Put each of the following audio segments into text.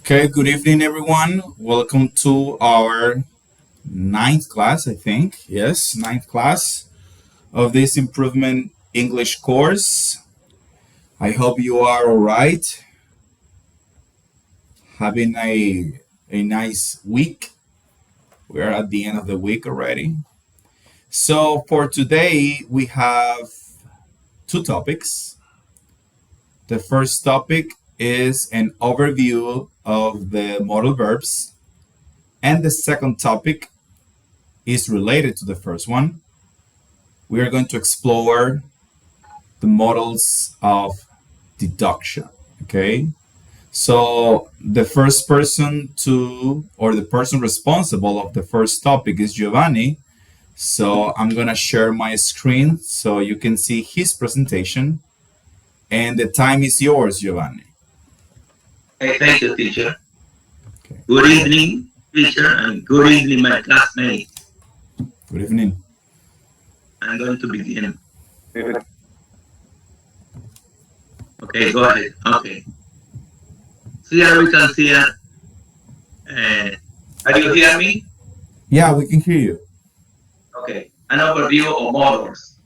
Okay, good evening, everyone. Welcome to our ninth class, I think. Yes, ninth class of this improvement English course. I hope you are all right, having a nice week. We are at the end of the week already. So, for today, we have two topics. The first topic is an overview of the modal verbs, and the second topic is related to the first one. We are going to explore the models of deduction. Okay. So the first person to, or the person responsible of the first topic is Giovanni. So I'm going to share my screen so you can see his presentation. And the time is yours, Giovanni. Hey, thank you, teacher. Okay. Good evening, teacher, and good evening, my classmates. Good evening. I'm going to begin. Okay, go ahead. Okay. Here we can see, can you hear me? Yeah, we can hear you. Okay. An overview of models.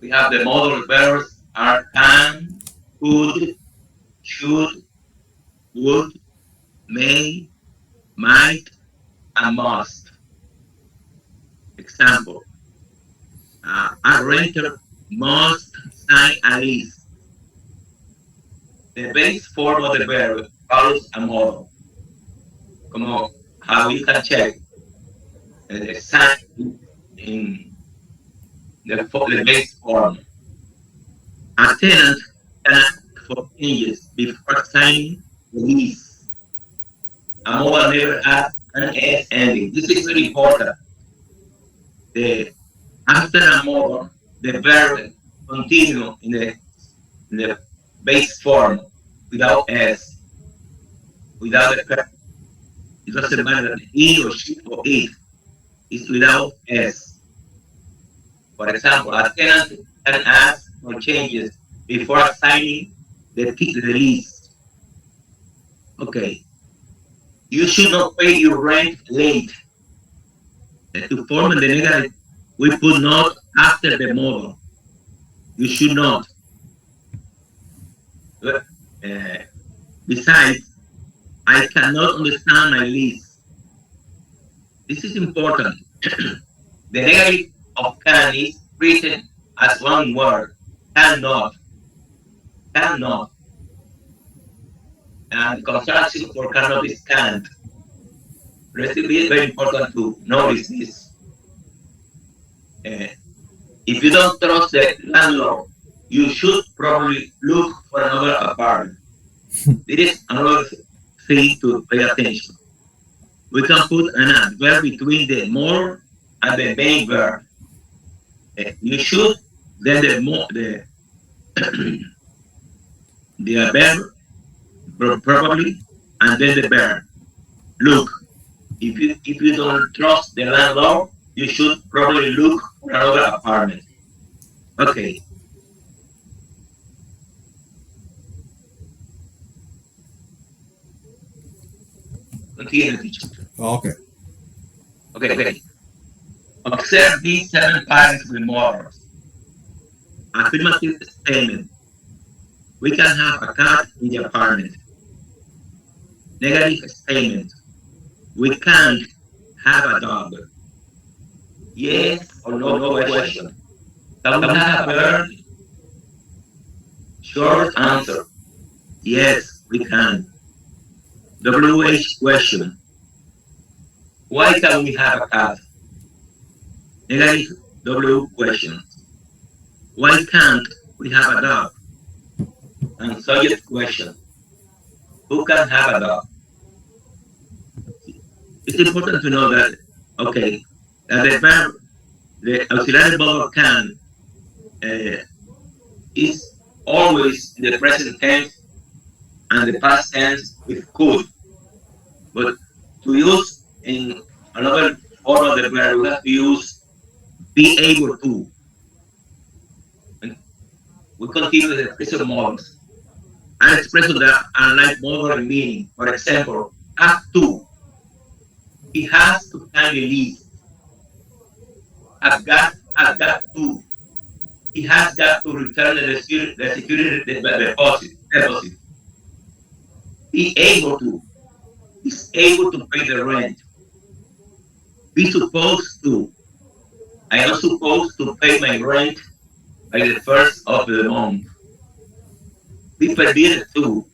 We have the modal verbs are can, could, should, would, may, might, and must. Example, a renter must sign a lease. The base form of the verb follows a model, como how you can check the sign in the base form. A tenant can ask for changes before signing the lease. A modal never has an S ending. This is very important. The After a modal, the verb continue in the base form without S, without the verb. It doesn't matter he or she or it is without S. For example, a tenant can ask for changes before signing the lease. Okay, you should not pay your rent late. To form the negative, we put not after the modal. You should not. Uh, Besides, I cannot understand my lease. This is important. The negative of can is written as one word. Cannot. Cannot. And the contraction for cannot is can't. It's very important to notice this. Uh, if you don't trust the landlord, you should probably look for another apartment. There is another thing to pay attention. We can put an adverb between the more and the main verb. You should, then the verb probably, and then the verb. Look, if you don't trust the landlord, you should probably look for another apartment. Okay. Continue, teacher. Okay. Okay. Observe these 7 patterns with models. Affirmative statement. We can have a cat in the apartment. Negative statement. We can't have a dog. Yes or no question. Can we have a bird? Short answer. Yes, we can. WH question. Why can we have a cat? Negative W question. Why can't we have a dog? And subject question. Who can have a dog? It's important to know that, okay, that the verb, the auxiliary verb can uh, is always in the present tense and the past tense with could. But to use in another form of the verb, we have to use be able to. And we continue with the present models. are expressions that are like modern meaning. For example, have to. He has to sign the lease. Has got to. He has got to return the security deposit. Be able to. Is able to pay the rent. Be supposed to. I am supposed to pay my rent by the first of the month. Be permitted to.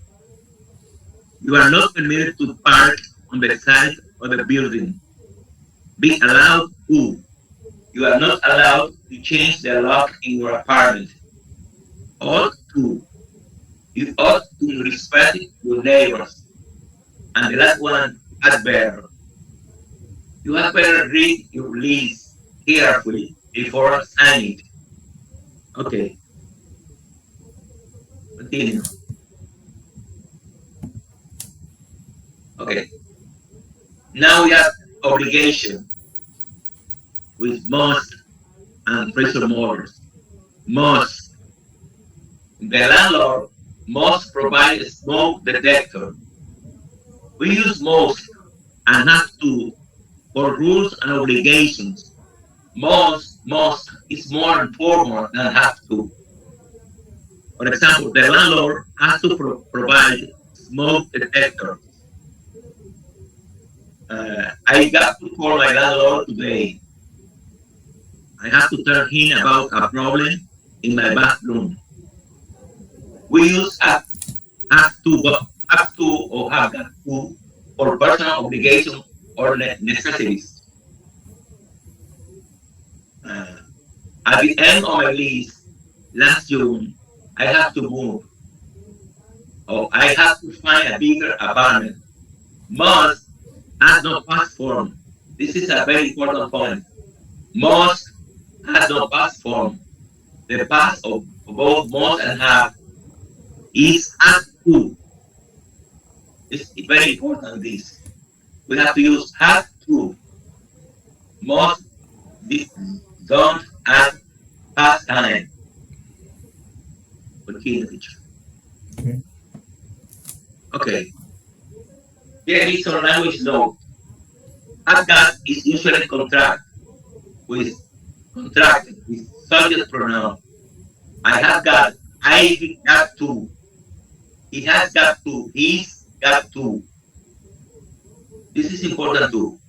You are not permitted to park on the side of the building. Be allowed to. You are not allowed to change the lock in your apartment. Ought to. You ought to respect your neighbors. And the last one, had better. You had better read your lease carefully before signing it. Okay, continue. Okay, now we have obligation with must and pressure motors. Must. The landlord must provide a smoke detector. We use must and have to for rules and obligations. Must is more informal than have to. For example, the landlord has to provide smoke detectors. I got to call my landlord today. I have to tell him about a problem in my bathroom. We use have to or have got to for personal obligation or necessities. Uh, at the end of my lease last June, I have to move or I have to find a bigger apartment. Must has no past form. This is a very important point. Must has no past form. The past of both must and have is have to. It's very important this. We have to use have to. Must don't have past time. Continue the picture. Okay. Okay. There is some language note. Have got is usually with contracted with subject pronoun. I have got, I got to, he has got to, he's got to. This is important too.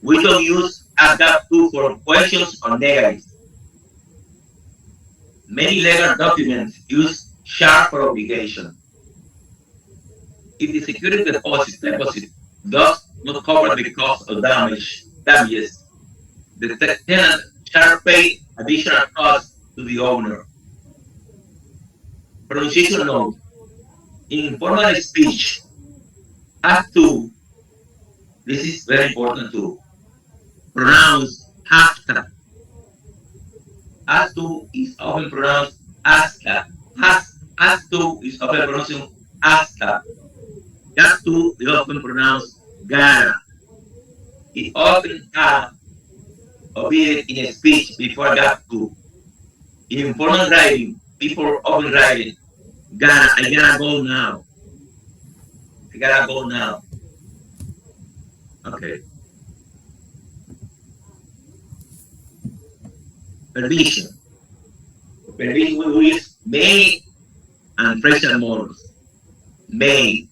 We don't use have got to for questions or negatives. Many legal documents use shall for obligation. If the security deposit does not cover the cost of damages, the tenant shall pay additional costs to the owner. Pronunciation note. In formal speech, have to, this is very important too, pronounce have to. Have to is often pronounced asta. Has to is often pronounced asta. Got to is often pronounced gotta. It often have appeared in a speech before got to. In informal writing, people often write it, I gotta go now. I gotta go now. Okay. Permission. Permission we use may and present models. May.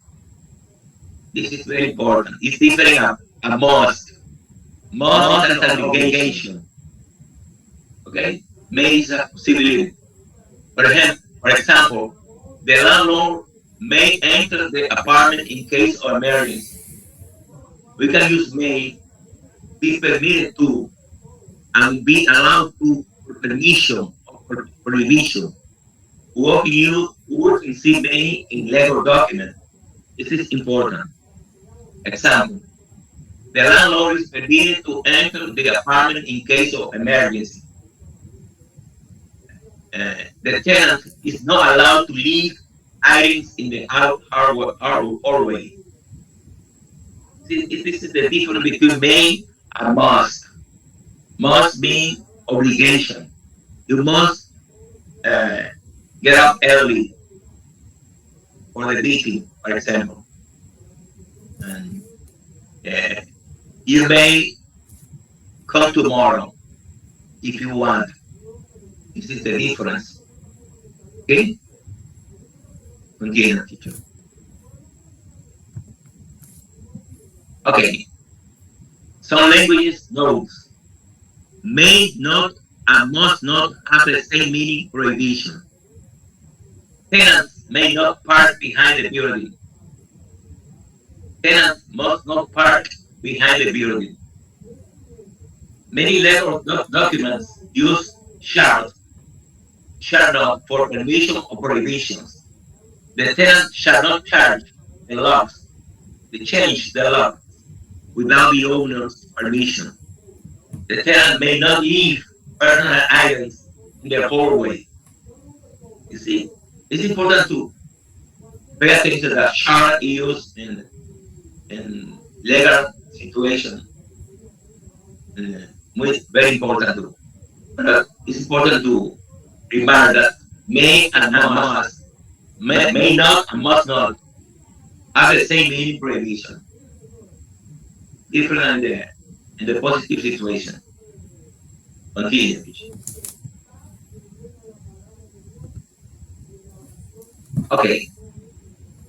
This is very important. It's different a must. Must is an obligation. Okay? May is a possibility. For example, the landlord may enter the apartment in case of emergency. We can use may, be permitted to, and be allowed to for permission or prohibition. Would receive may in legal document. This is important. Example, the landlord is permitted to enter the apartment in case of emergency. The tenant is not allowed to leave items in the hallway. This is the difference between may and must. Must mean obligation. You must get up early for the victim, for example. And uh, you may come tomorrow if you want. This is the difference. Okay? Continue, teacher. Okay. Some languages nodes may not and must not have the same meaning prohibition. Tenants may not park behind the building. Tenants must not park behind the building. Many legal documents use shall not for permission or prohibitions. The tenant shall not charge the locks, the change the lock without the owner's permission. The tenant may not leave personal items in the hallway. You see, it's important to pay attention that shall used in legal situation. Very important to. But it's important to remember that may and must, may not and must not have the same meaning prohibition, different in the positive situation. Continue. Okay,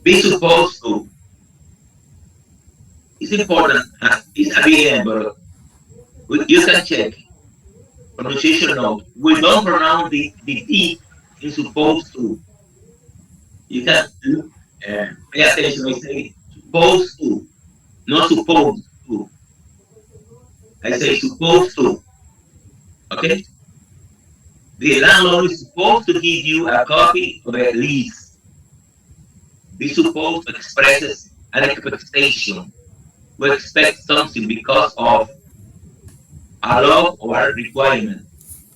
be supposed to. It's important. It's a big but you can check pronunciation note. We don't pronounce the T in supposed to. You can pay attention. I say supposed to, not supposed to. I say supposed to. Okay? The landlord is supposed to give you a copy of the lease. Be supposed to express an expectation. We expect something because of a law or a requirement,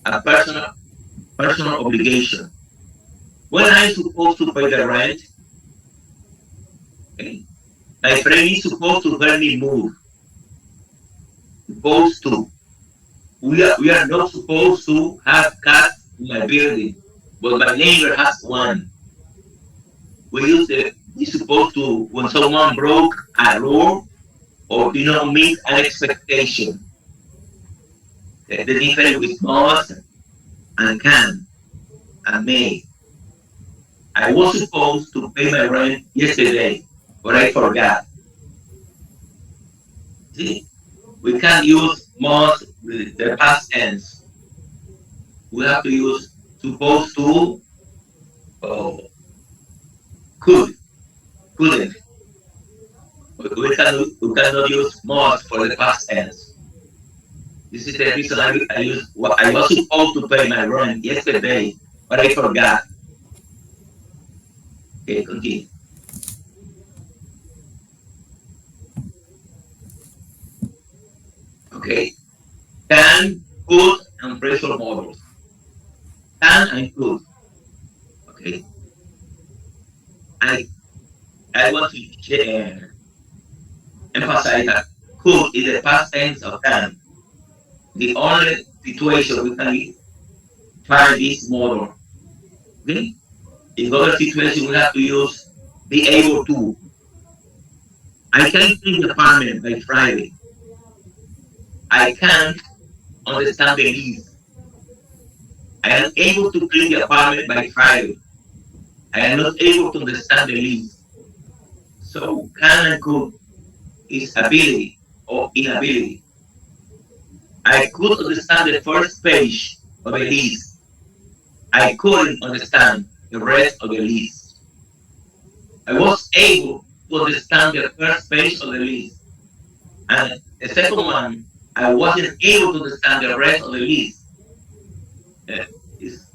a personal obligation. When I'm supposed to pay the rent, okay, my friend is supposed to help me move. Supposed to. We are not supposed to have cats in my building, but my neighbor has one. We use we supposed to when someone broke a rule or meet an expectation. The difference with must and can and may. I was supposed to pay my rent yesterday, but I forgot. See, we can't use must with the past tense. We have to use supposed to or could, couldn't. We cannot use must for the past tense. This is the reason I use what I was supposed to pay my rent yesterday, but I forgot. Okay, continue. Okay. Can, could, and pressure models. Can and could. Okay. I I want to emphasize that could is the past tense of can. The only situation we can find this model. Okay? In other situations, we have to use be able to. I can clean the apartment by Friday. I can't understand the lease. I am able to clean the apartment by Friday. I am not able to understand the lease. So can and could is ability or inability. I could understand the first page of the list. I couldn't understand the rest of the list. I was able to understand the first page of the list. And the second one, I wasn't able to understand the rest of the list. Is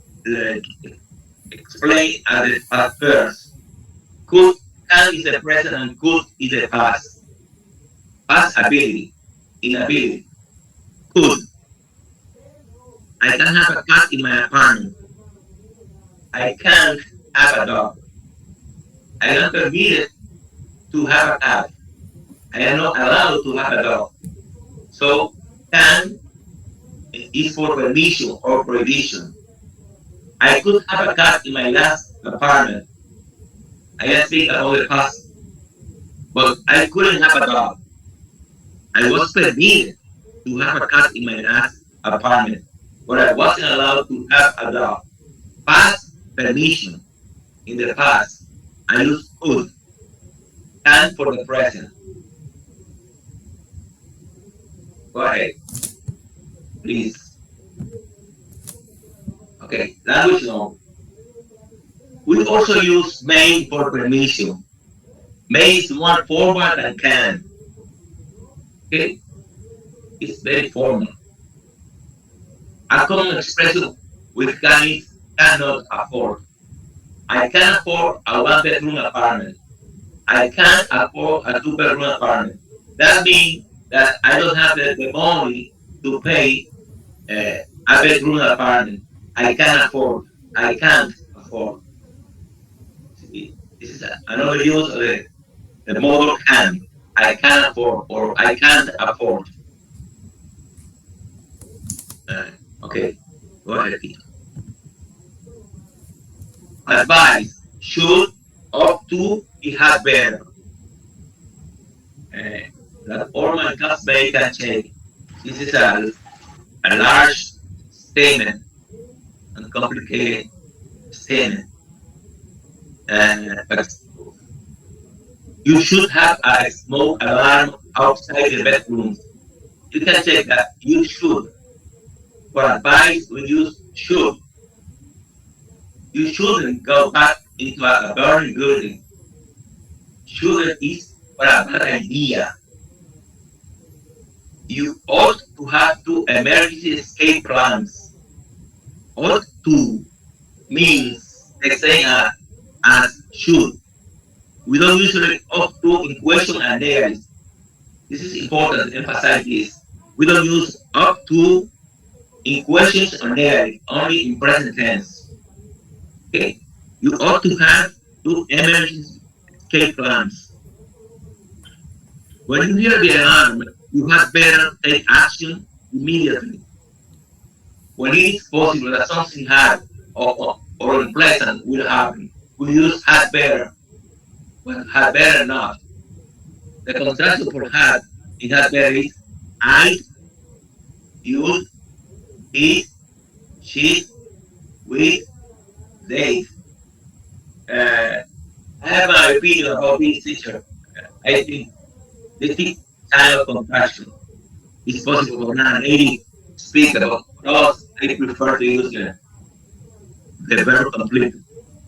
explained at first. Could, can is the present and could is the past. Past ability, inability. Could. I can have a cat in my apartment. I can't have a dog. I am permitted to have a cat. I am not allowed to have a dog. So can is for permission or prohibition. I could have a cat in my last apartment. I can speak about the past, but I couldn't have a dog. I was permitted to have a cat in my last apartment, but I wasn't allowed to have a dog. Past permission in the past. I use could. Can for the present. Go ahead, please. Okay, language no. We also use may for permission. May is more formal than can. Okay, it's very formal. A common expression with can is cannot afford. I can afford a one-bedroom apartment. I can't afford a two-bedroom apartment. That means that I don't have the money to pay a bedroom apartment. I can afford. I can't afford. See, this is another use of the modal can. I can afford or I can't afford. Uh, okay, go ahead, Tito. Advice should up to it had better. Uh, that all my classmates can check. This is a large statement and complicated statement. But you should have a smoke alarm outside the bedroom. You can check that you should. For advice, we use should. You shouldn't go back into a burning building. Shouldn't is for a bad idea. You ought to have two emergency escape plans. Ought to means the same as should. We don't usually ought to in question and negative. This is important to emphasize this. We don't use up to in questions or negative, only in present tense. Okay? You ought to have two emergency escape plans. When you hear the alarm, you had better take action immediately. When it is possible that something hard or unpleasant will happen, we use had better, but had better not. The contraction for had in had better is I, you, he, she, we, they. I have my opinion about this teacher. I think this kind of contraction is possible for non-native speaker, but for us, I prefer to use the verb complete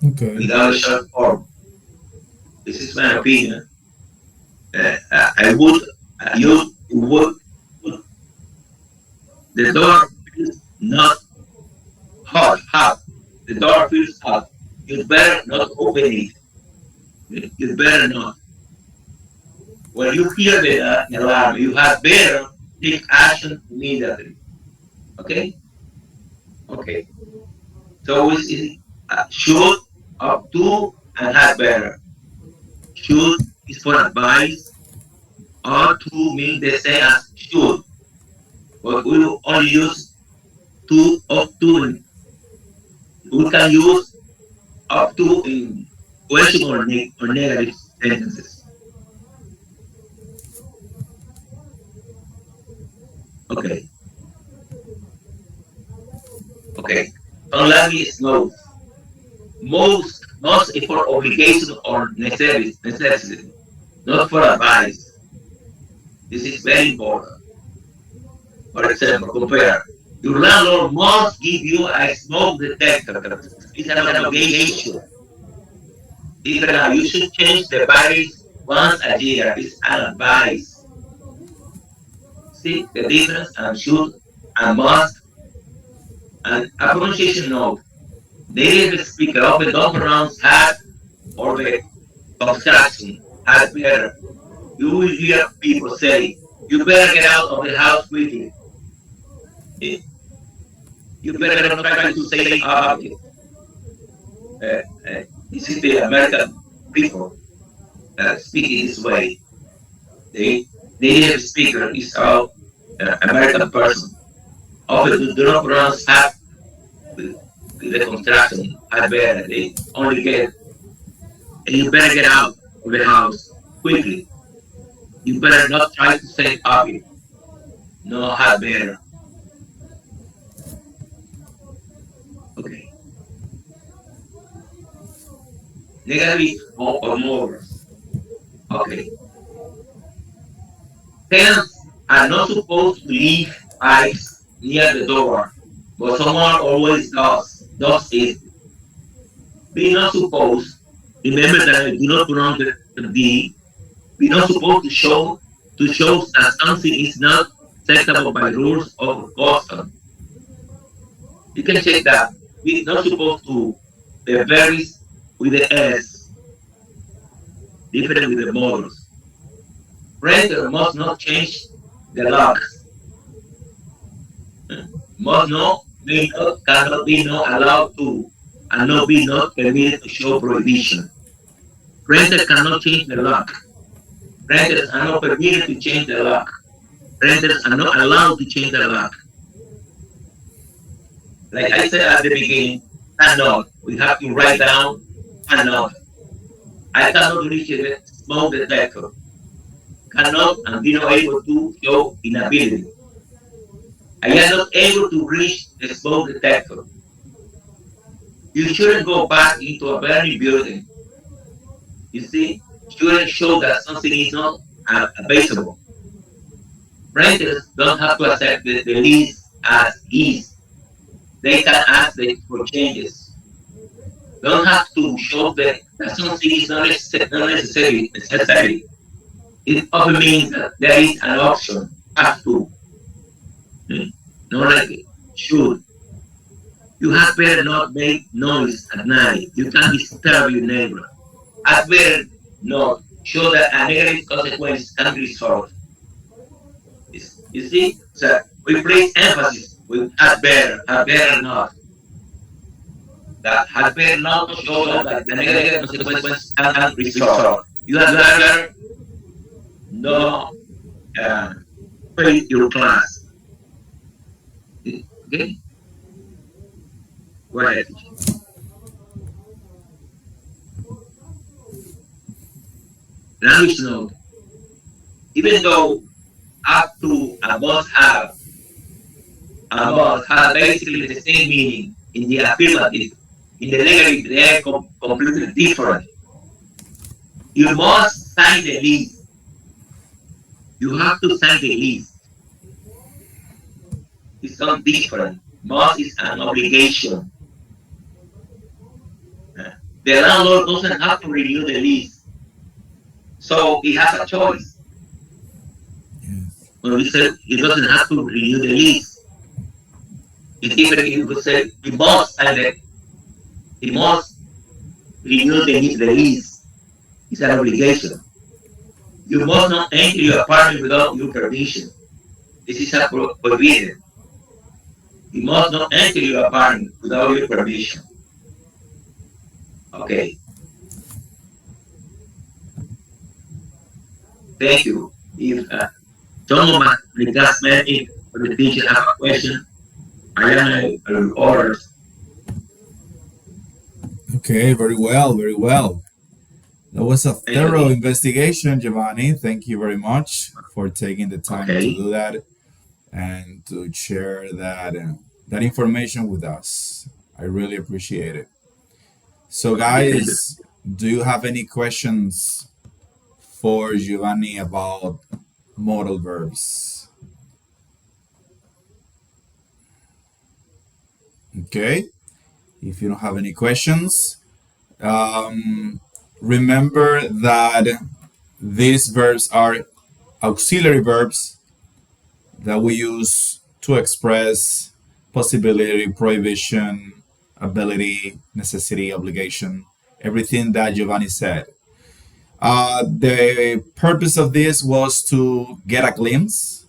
Okay. without a short form. This is my opinion. I would, you would, the door feels not hot. The door feels hot. You better not open it. You better not. When you hear the alarm, you have better take action immediately. Okay? Okay. So we should, up to, and had better. Should is for advice, ought to mean the same as should, but we will only use to, up to. We can use up to in question or negative sentences. Okay, okay. Some language knows most is for obligation or necessity, not for advice. This is very important. For example, compare. Your landlord must give you a smoke detector. It's an obligation. Different. You should change the batteries once a year. It's an advice. See the difference and should and must and a pronunciation note. Native speaker often don't pronounce had or the construction had better. You will hear people say, you better get out of the house quickly. Eh, You better not try to say it. This is the American people speaking this way. The native speaker is our American person. Often do not pronounce have with the contraction had better. They only get and you better get out of the house quickly. You better not try to stay up here. No, had better. Okay. Negative or morals. Okay. Tenants are not supposed to leave pipes near the door, but someone always does. Does it. Be not supposed. Remember that I do not belong to the. Be not supposed to show that something is not acceptable by rules of custom. You can check that. We're not supposed to the verbs with the S, different with the models. Renter must not change the locks. Must not, may not, cannot be not allowed to, and not be not permitted to show prohibition. Renter cannot change the lock. Renters are not permitted to change the lock. Renters are not allowed to change the lock. Like I said at the beginning, cannot. We have to write down cannot. I cannot reach the smoke detector. Cannot and be not able to show inability. I am not able to reach the smoke detector. You shouldn't go back into a burning building. You see, shouldn't show that something is not available. Renters don't have to accept the lease as is. They can ask for changes. Don't have to show that something is not necessary. It often means that there is an option. Have to. Not like should. You had better not make noise at night. You can disturb your neighbor. Had better not show that a negative consequence can be solved. You see? So we place emphasis with had better not. That had better not show that the negative consequence can be solved. You had better not pay your class. Okay? Go ahead. Language note. Even though up to and must have and must have basically the same meaning in the affirmative, in the negative they are completely different. You must sign the lease. You have to sign the lease. It's not different. Must is an obligation. The landlord doesn't have to renew the lease. So he has a choice. When we say he doesn't have to renew the lease, it's different if we say he must sign it. He must renew the lease. It's an obligation. You must not enter your apartment without your permission. This is a prohibited. You must not enter your apartment without your permission. Okay. Thank you. If someone of the classmate or the teacher have a question, I am orders. Okay, very well, very well. That was a thorough investigation, Giovanni. Thank you very much for taking the time to do that and to share that information with us. I really appreciate it. So, guys, do you have any questions for Giovanni about modal verbs? Okay. If you don't have any questions, remember that these verbs are auxiliary verbs that we use to express possibility, prohibition, ability, necessity, obligation, everything that Giovanni said. The purpose of this was to get a glimpse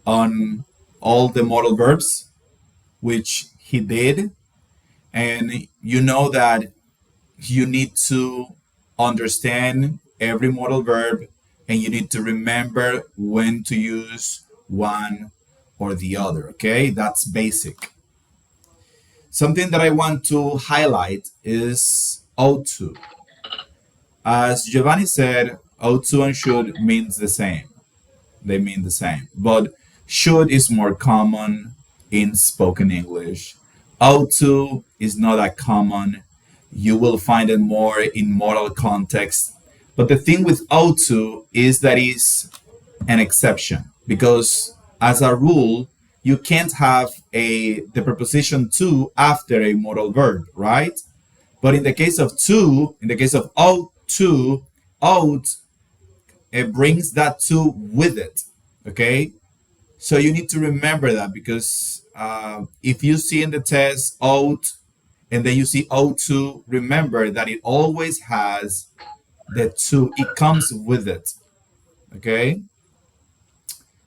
on all the modal verbs, which he did. And you know that you need to understand every modal verb and you need to remember when to use one or the other. Okay, that's basic. Something that I want to highlight is ought to. As Giovanni said, ought to and should means the same. They mean the same. But should is more common in spoken English. Ought to is not that common. You will find it more in moral context. But the thing with ought to is that it's an exception because as a rule, you can't have a the preposition to after a modal verb, right? But in the case of to, in the case of ought to, ought, it brings that to with it. Okay, so you need to remember that because if you see in the test ought and then you see ought to, remember that it always has the to. It comes with it. Okay,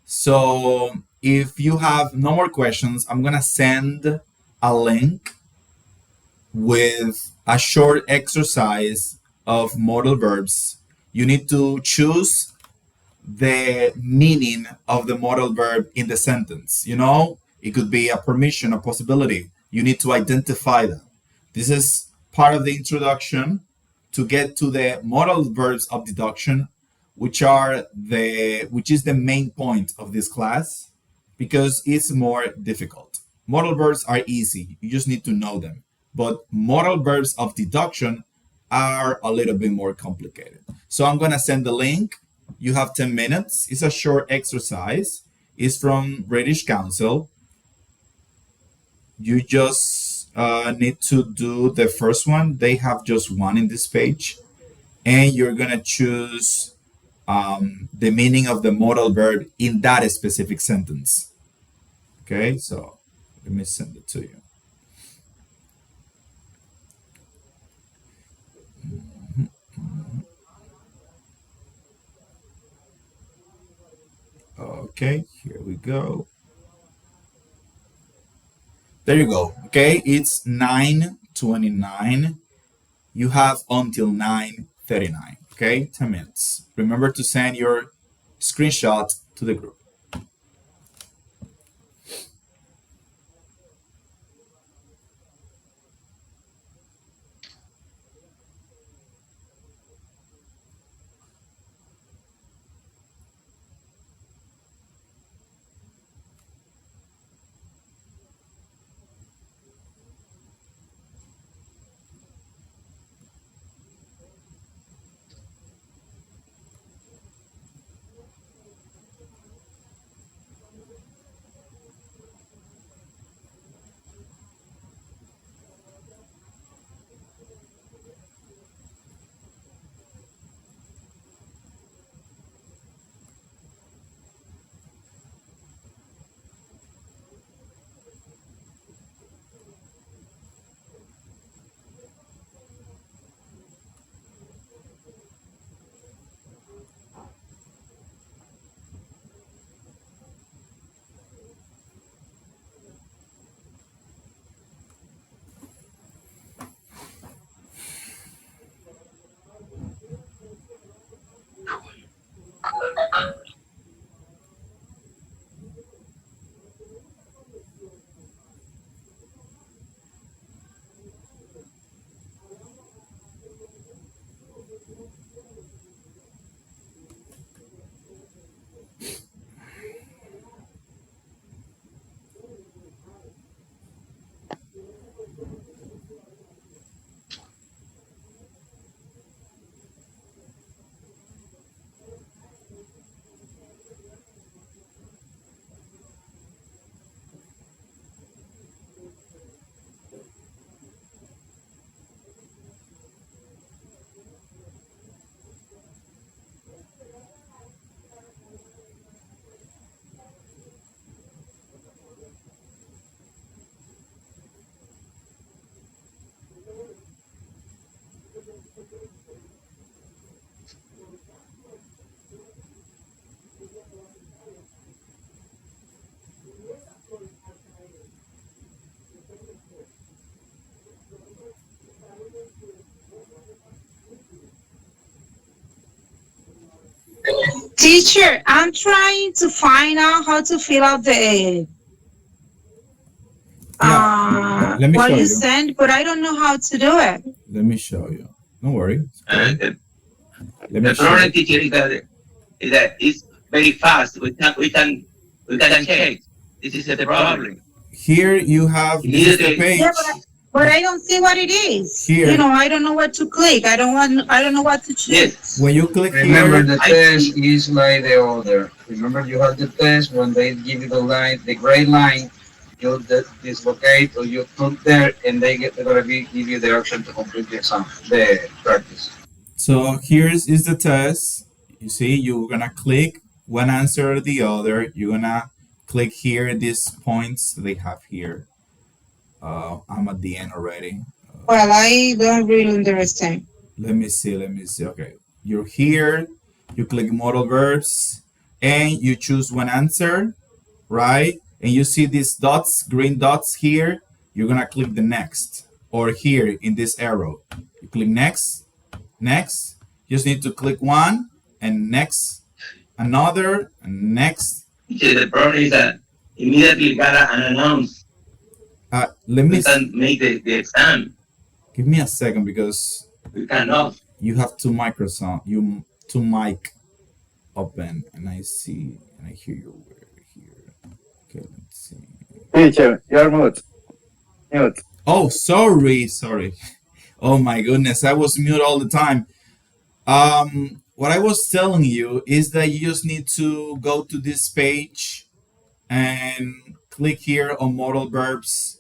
so if you have no more questions, I'm gonna send a link with a short exercise of modal verbs. You need to choose the meaning of the modal verb in the sentence. You know, it could be a permission, a possibility. You need to identify them. This is part of the introduction to get to the modal verbs of deduction, which is the main point of this class because it's more difficult. Modal verbs are easy. You just need to know them. But modal verbs of deduction are a little bit more complicated. So I'm going to send the link. You have 10 minutes. It's a short exercise. It's from British Council. You just need to do the first one. They have just one in this page. And you're going to choose the meaning of the modal verb in that specific sentence. Okay, so let me send it to you. Okay, here we go. There you go. Okay, it's 9:29. You have until 9:39. Okay, 10 minutes. Remember to send your screenshot to the group. Teacher, I'm trying to find out how to fill out the Yeah, let me what show you you. sent, but I don't know how to do it. Let me show you. Don't worry. It's Uh, okay. Let me The problem, check. teacher, is that it's very fast. We can check. This is the problem. Here you have, this is the Immediately, Yeah, page. but I don't see what it is. You Here, know, I don't know what to click. I don't know what to yes, choose. when you click Remember, here, the I test see. is like the order. Remember, you have the test when they give you the line, the gray line. You dislocate or you put there, and they're gonna give you the option to complete the exam, the practice. so here's is the test. You see, you're gonna click one answer or the other. You're gonna click here these points they have here. I'm at the end already. Well, I don't really understand. Let me see. Let me see. Okay, you're here. You click modal verbs, and you choose one answer, right? And you see these dots, green dots here. You're gonna click the next, or here in this arrow. You click next, next. You just need to click one, and next, another, and next. Teacher, the problem is that immediately gotta announce Let me we can make the exam. give me a second because We cannot. you have two Microsoft, you two mic open, and I see and I hear your word here. Okay, let's see. Teacher, you're mute. Mute. Oh, sorry, sorry. Oh my goodness, I was mute all the time. What I was telling you is that you just need to go to this page and click here on modal verbs,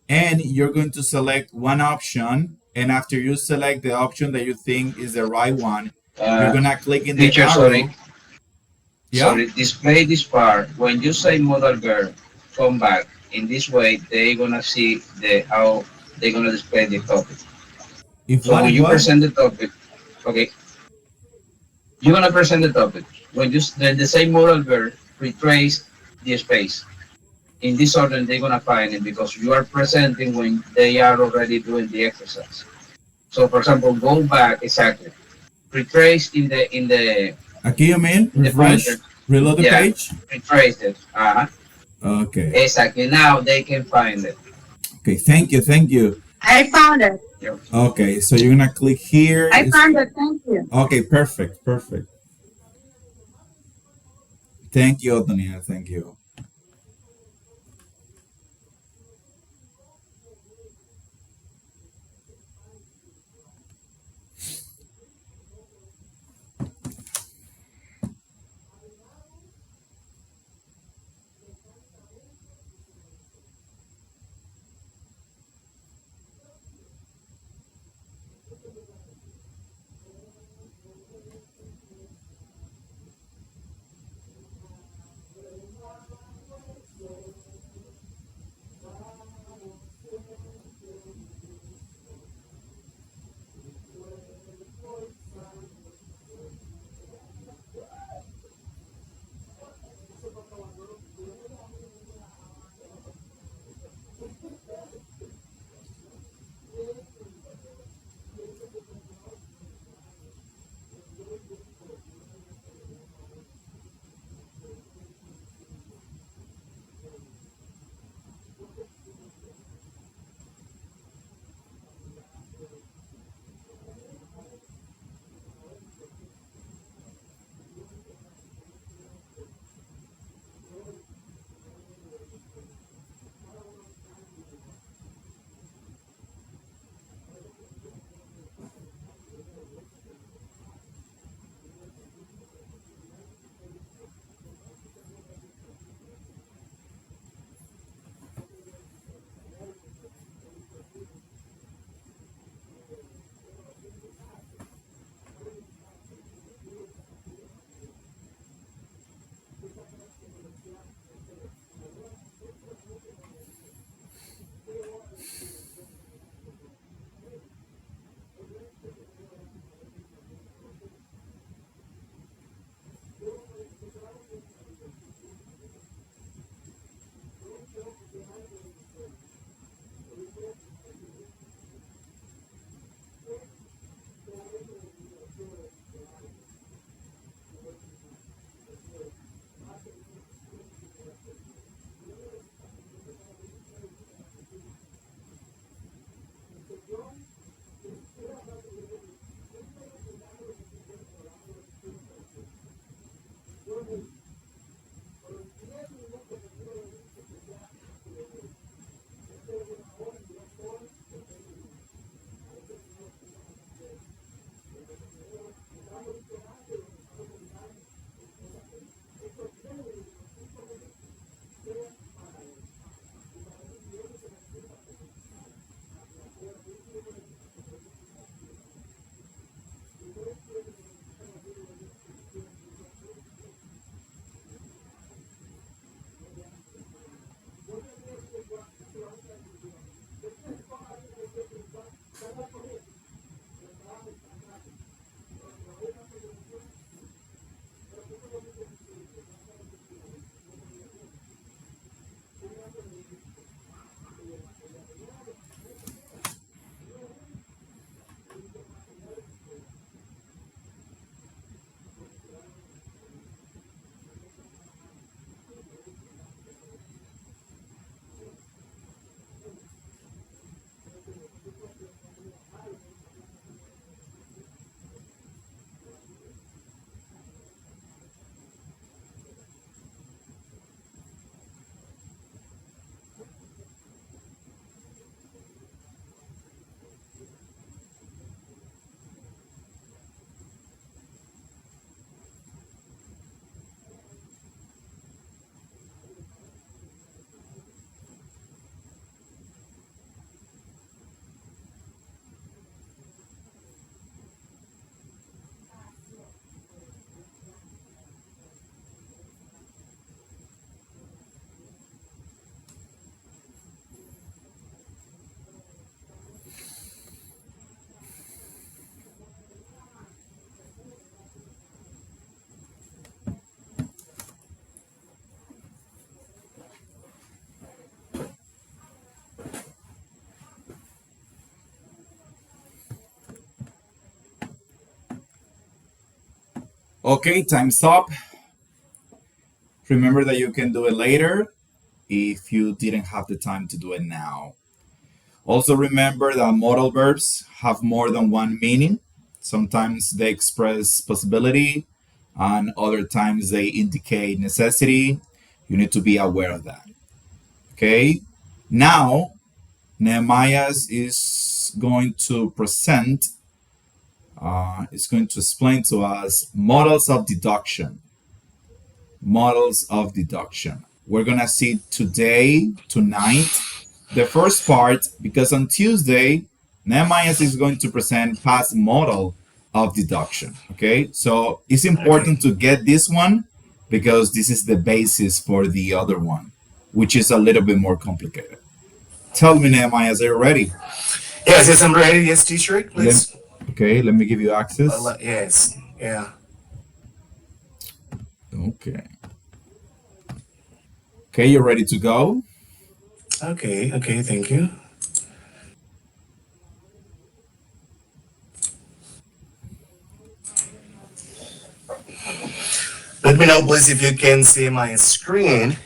and you're going to select one option. And after you select the option that you think is the right one, you're Uh, gonna click in the Teacher, sorry, arrow. Yeah. sorry. Display this part. When you say modal verb, come back. In this way, they're gonna see how they're gonna display the topic. If So what? when If you what? present the topic, okay, you're gonna present the topic. When you the same modal verb, retrace the space. In this order, they're gonna find it because you are presenting when they are already doing the exercise. So, for example, go back exactly. Retrace Aquí you mean in the pointer. refresh, reload the Yeah, page. retrace it. Okay. Exactly. Now they can find it. Okay. Thank you. Thank you. I found it. Yep. Okay. So you're gonna click here. I found it. Thank you. Okay. Perfect. Perfect. Thank you, Antonia. Thank you. Okay, time's up. Remember that you can do it later if you didn't have the time to do it now. Also, remember that modal verbs have more than one meaning. Sometimes they express possibility, and other times they indicate necessity. You need to be aware of that. Okay, now Nehemiah is going to present, is going to explain to us models of deduction. Models of deduction. We're gonna see tonight, the first part, because on Tuesday, Nehemiah is going to present past model of deduction. Okay, so it's important to get this one because this is the basis for the other one, which is a little bit more complicated. Tell me, Nehemiah, are you ready? Yes, yes, I'm ready. Yes, teacher, please. Okay, let me give you access. Yes, yeah. Okay. Okay, you're ready to go? Okay, thank you. Let me know, please, if you can see my screen.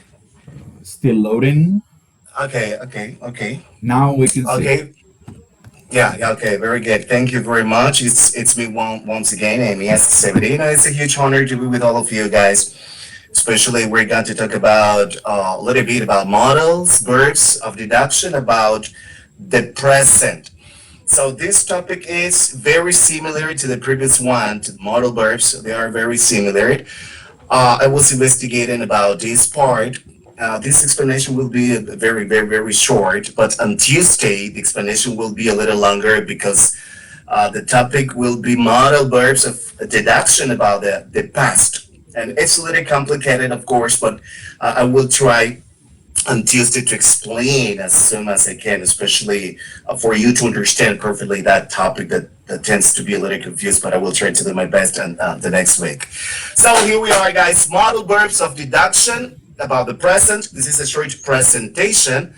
Still loading. Okay. Now we can see. Okay. Yeah, okay, very good. Thank you very much. It's me once again, Amy S70. It's a huge honor to be with all of you guys. Especially, we're going to talk about a little bit about models, verbs of deduction, about the present. So this topic is very similar to the previous one, to model verbs. They are very similar. I was investigating about this part. This explanation will be very short, but on Tuesday, the explanation will be a little longer because the topic will be model verbs of deduction about the past. And it's a little complicated, of course, but I will try on Tuesday to explain as soon as I can, especially for you to understand perfectly that topic that tends to be a little confused, but I will try to do my best on the next week. So here we are, guys. Model verbs of deduction about the present. This is a short presentation.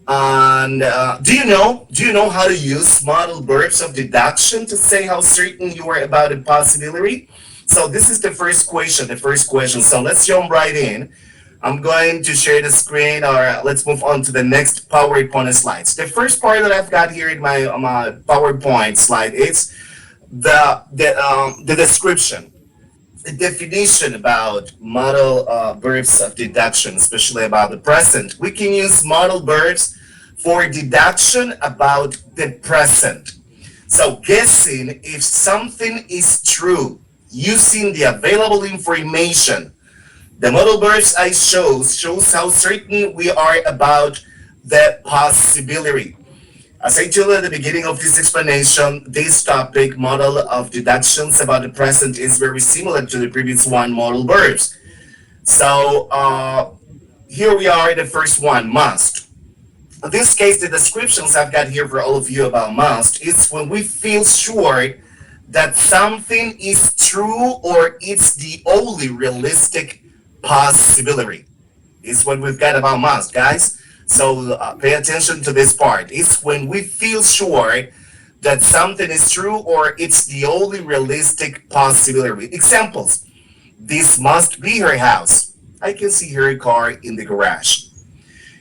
And do you know how to use model verbs of deduction to say how certain you are about a possibility? So this is the first question. So let's jump right in. I'm going to share the screen, or let's move on to the next PowerPoint slides. The first part that I've got here in my PowerPoint slide is the description, the definition about model verbs of deduction, especially about the present. We can use model verbs for deduction about the present. So guessing if something is true using the available information. The model verbs I shows how certain we are about the possibility. As I told you at the beginning of this explanation, this topic, model of deductions about the present, is very similar to the previous one, model verbs. So here we are, the first one, must. In this case, the descriptions I've got here for all of you about must is when we feel sure that something is true or it's the only realistic possibility. Is what we've got about must, guys. So pay attention to this part. It's when we feel sure that something is true or it's the only realistic possibility. Examples. This must be her house. I can see her car in the garage.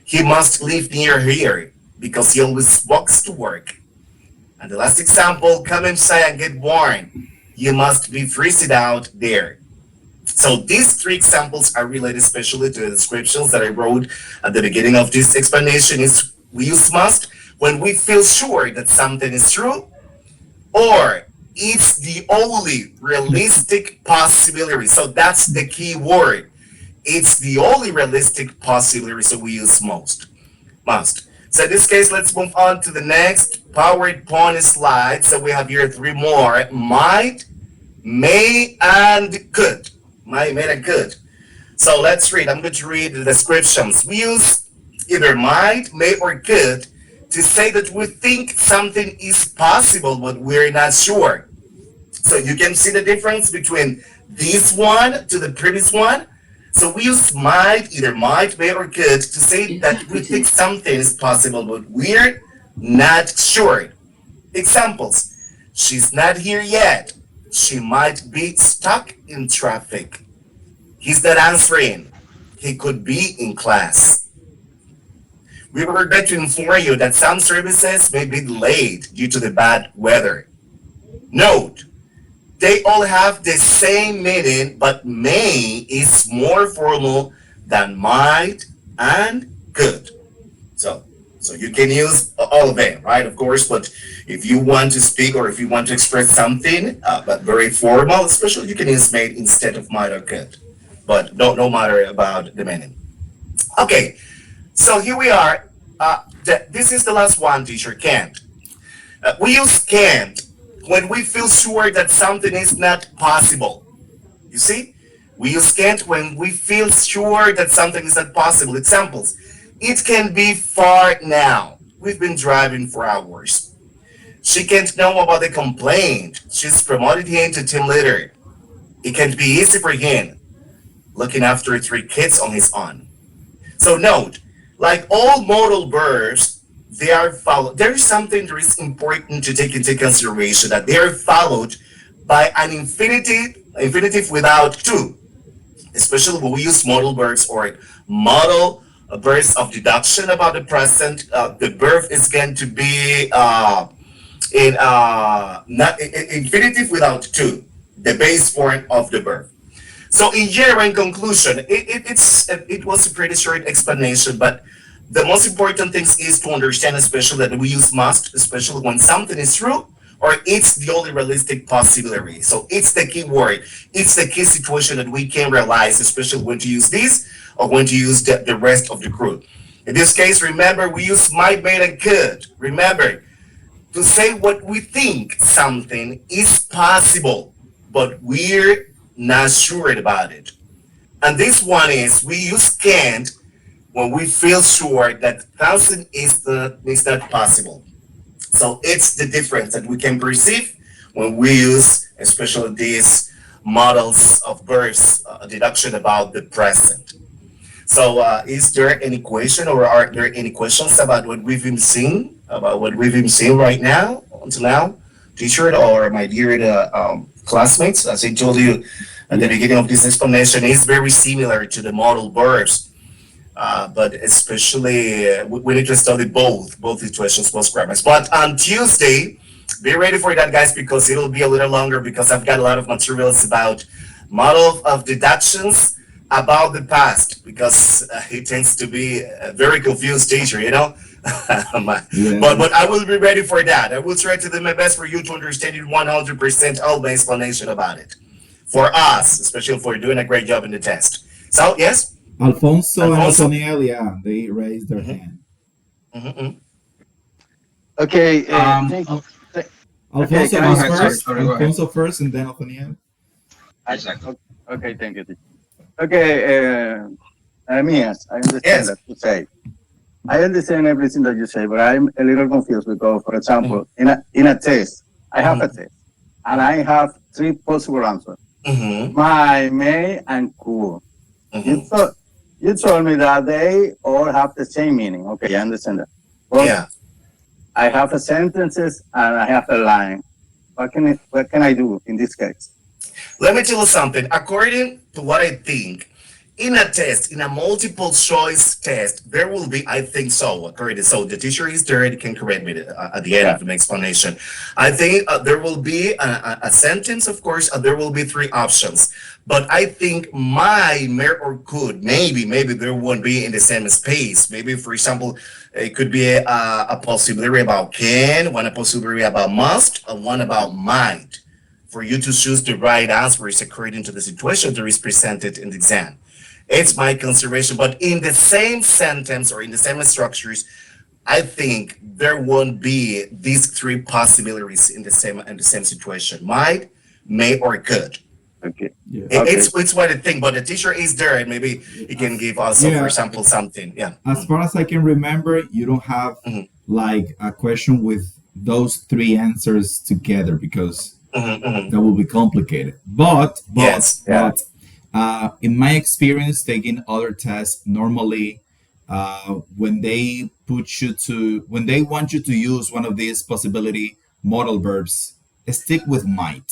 He must live near here because he always walks to work. And the last example, come inside and get warm. You must be freezing out there. So these three examples are related especially to the descriptions that I wrote at the beginning of this explanation. Is we use must when we feel sure that something is true or it's the only realistic possibility. So that's the key word. It's the only realistic possibility, so we use must. So in this case, let's move on to the next PowerPoint slide. So we have here three more: might, may, and could. Might, may, and could. So let's read. I'm going to read the descriptions. We use either might, may, or could to say that we think something is possible, but we're not sure. So you can see the difference between this one to the previous one. So we use might, either might, may, or could to say that we think something is possible, but we're not sure. Examples. She's not here yet. She might be stuck in traffic. He's not answering. He could be in class. We regret to inform you that some services may be delayed due to the bad weather. Note, they all have the same meaning, but may is more formal than might and could. So, so you can use all of it, right? Of course, but if you want to speak or if you want to express something, but very formal, especially you can use may instead of might or could. But no matter about the meaning. Okay, so here we are. This is the last one, teacher. Can't. We use can't when we feel sure that something is not possible. You see? We use can't when we feel sure that something is not possible. Examples. It can be far now. We've been driving for hours. She can't know about the complaint. She's promoted him to team leader. It can't be easy for him looking after three kids on his own. So note, like all modal verbs, they are followed. There is something that is important to take into consideration that they are followed by an infinitive without to, especially when we use modal verbs or modal verbs of deduction about the present. The verb is going to be in not infinitive without to, the base form of the verb. So in general, in conclusion, it was a pretty short explanation, but the most important thing is to understand, especially that we use must, especially when something is true or it's the only realistic possibility. So it's the key word, it's the key situation that we can realize, especially when to use this or when to use the rest of the crew. In this case, remember we use might, may, and could. Remember to say what we think something is possible, but we're not sure about it. And this one is we use can't when we feel sure that thousand is not possible. So it's the difference that we can perceive when we use, especially these models of verbs deduction about the present. So is there any question or are there any questions about what we've been seeing, right now, until now, teacher or my dear classmates? As I told you at the beginning of this explanation, is very similar to the modal verbs. But especially we need to study both situations, both grammars. But on Tuesday, be ready for that, guys, because it'll be a little longer because I've got a lot of materials about model of deductions about the past because it tends to be a very confused teacher, you know. Yeah. But I will be ready for that. I will try to do my best for you to understand it 100% all my explanation about it for us, especially for doing a great job in the test. So yes. Alfonso and Alfonso. Antonio, yeah, they raised their hand. Mhm. Okay. Um, Thank, th- okay. Alfonso Can Go was I? ahead, sorry, first. sorry, go ahead. Alfonso first, and then Antonio. Isaac. Okay. Thank you. Okay. Amias, I understand Yes. that you say. I understand everything that you say, but I'm a little confused because, for example, in a test, I have a test, and I have three possible answers: Mm-hmm. my, may, and could. You Mm-hmm. thought you told me that they all have the same meaning. Okay, I understand that. But Yeah. I have a sentences and I have a line. What can I do in this case? Let me tell you something. According to what I think, in a test, in a multiple choice test, there will be, I think so, correct. So the teacher is there, he can correct me at the end Yeah. of the explanation. I think there will be a sentence, of course, there will be three options. But I think my, may, or could, maybe there won't be in the same space. Maybe, for example, it could be a possibility about can, one a possibility about must, and one about might. For you to choose the right answer is according to the situation that is presented in the exam. It's my consideration, but in the same sentence or in the same structures, I think there won't be these three possibilities in the same situation: might, may, or could. Okay. Yeah. Okay. It's what I think, but the teacher is there, and maybe he can give also, for Yeah. example, something. Yeah. As far as I can remember, you don't have Mhm. like a question with those three answers together because Mhm. that will be complicated. Yes. Yeah. In my experience taking other tests, normally when when they want you to use one of these possibility modal verbs, stick with might.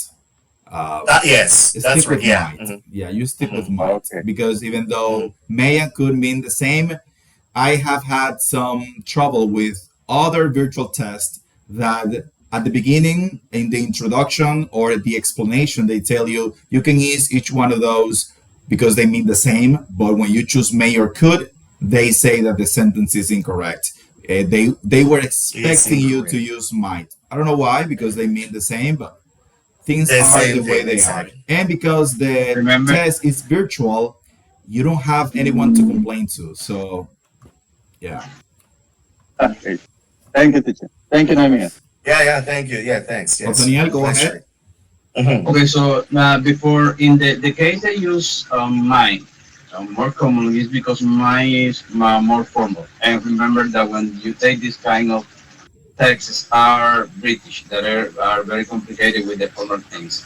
Yes, that's Stick right. with Yeah. might. Yeah, you stick with Hmm. might Okay. because even Hmm. though may and could mean the same, I have had some trouble with other virtual tests that at the beginning, in the introduction or the explanation, they tell you you can use each one of those because they mean the same. But when you choose may or could, they say that the sentence is incorrect. They were It's expecting you to incorrect. use might. I don't know why because they mean the same, but things The are the same way thing, they are. exactly. And because the Remember, test is virtual, you don't have anyone to complain to. So yeah. Okay. Thank you, teacher. Thank you, Naomi. Yeah, yeah. Thank you. Yeah, thanks. Yes, Nathaniel, my go ahead. pleasure. Hmm. okay, so before in the case they use mine, more commonly is because mine is more formal. And remember that when you take this kind of texts are British, that are very complicated with the formal things.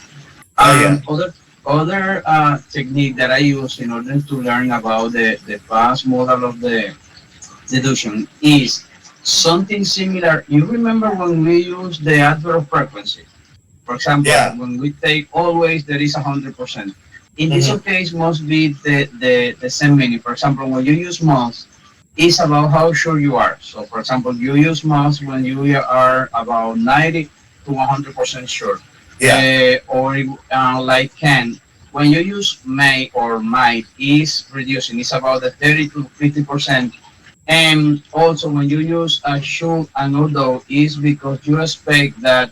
Oh yeah. Other technique that I use in order to learn about the past model of the deduction is something similar. You remember when we use the adverb frequency? For example, Yeah. when we take always, there is 100%. In this Hmm. case, must be the same meaning. For example, when you use must, it's about how sure you are. So, for example, you use must when you are about 90 to 100% sure. Yeah. Or like can, when you use may or might, is reducing. It's about the 30 to 50%. And also, when you use a should and although, is because you expect that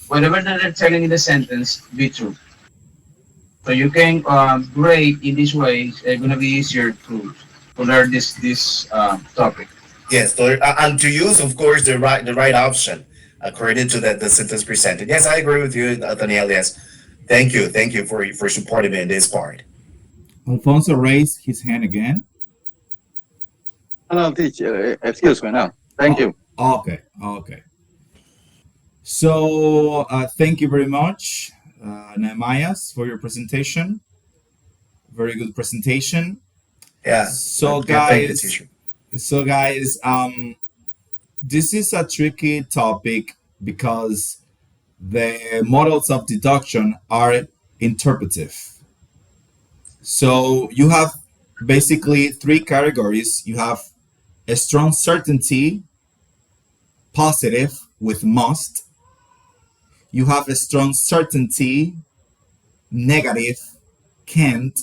whatever that they're telling in the sentence be true. So you can grade in this way. It's going to be easier to learn this topic. Yes. And to use, of course, the right option according to the sentence presented. Yes, I agree with you, Daniel. Yes. Thank you. Thank you for supporting me in this part. Alfonso raised his hand again. Hello, teacher. Excuse me now. Thank Oh, you. okay. Okay. So thank you very much, Nehemias, for your presentation. Very good presentation. Yeah. So Yeah. Thank you, guys, teacher. so guys, this is a tricky topic because the models of deduction are interpretive. So you have basically three categories. You have a strong certainty, positive with must. You have a strong certainty, negative, can't.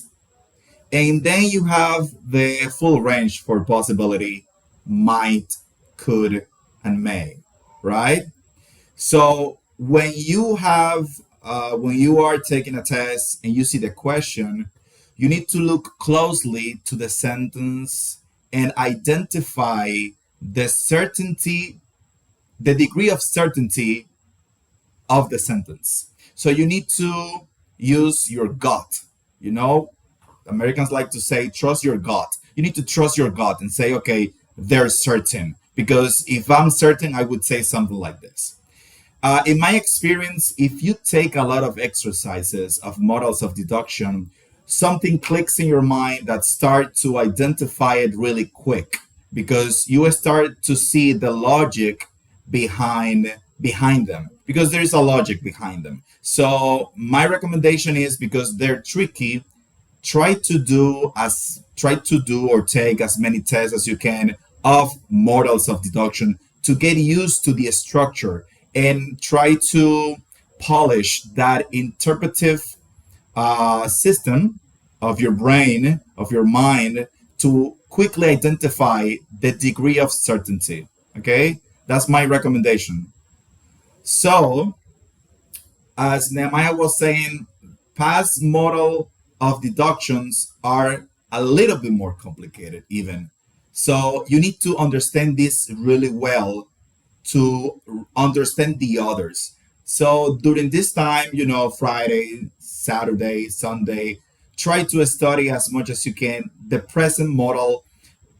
And then you have the full range for possibility, might, could, and may, right? So when you are taking a test and you see the question, you need to look closely to the sentence and identify the certainty, the degree of certainty of the sentence. So you need to use your gut. You know, Americans like to say, trust your gut. You need to trust your gut and say, okay, they're certain. Because if I'm certain, I would say something like this. In my experience, if you take a lot of exercises of models of deduction, something clicks in your mind that start to identify it really quick because you start to see the logic behind them because there is a logic behind them. So my recommendation is because they're tricky, try to do or take as many tests as you can of models of deduction to get used to the structure and try to polish that interpretive system of your brain, of your mind, to quickly identify the degree of certainty. Okay, that's my recommendation. So as Nehemiah was saying, past model of deductions are a little bit more complicated, even. So you need to understand this really well to understand the others. So during this time, Friday, Saturday, Sunday, try to study as much as you can the present model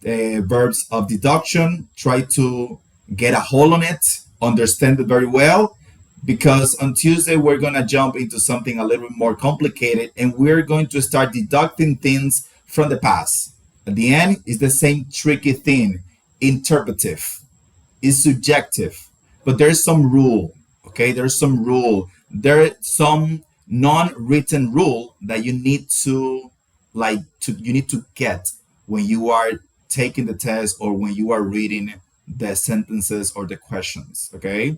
verbs of deduction. Try to get a hold on it, understand it very well, because on Tuesday we're going to jump into something a little bit more complicated and we're going to start deducting things from the past. At the end, it's the same tricky thing, interpretive, is subjective, but there's some rule. Okay, there's some rule. There are some non-written rule that you need to you need to get when you are taking the test or when you are reading the sentences or the questions. Okay,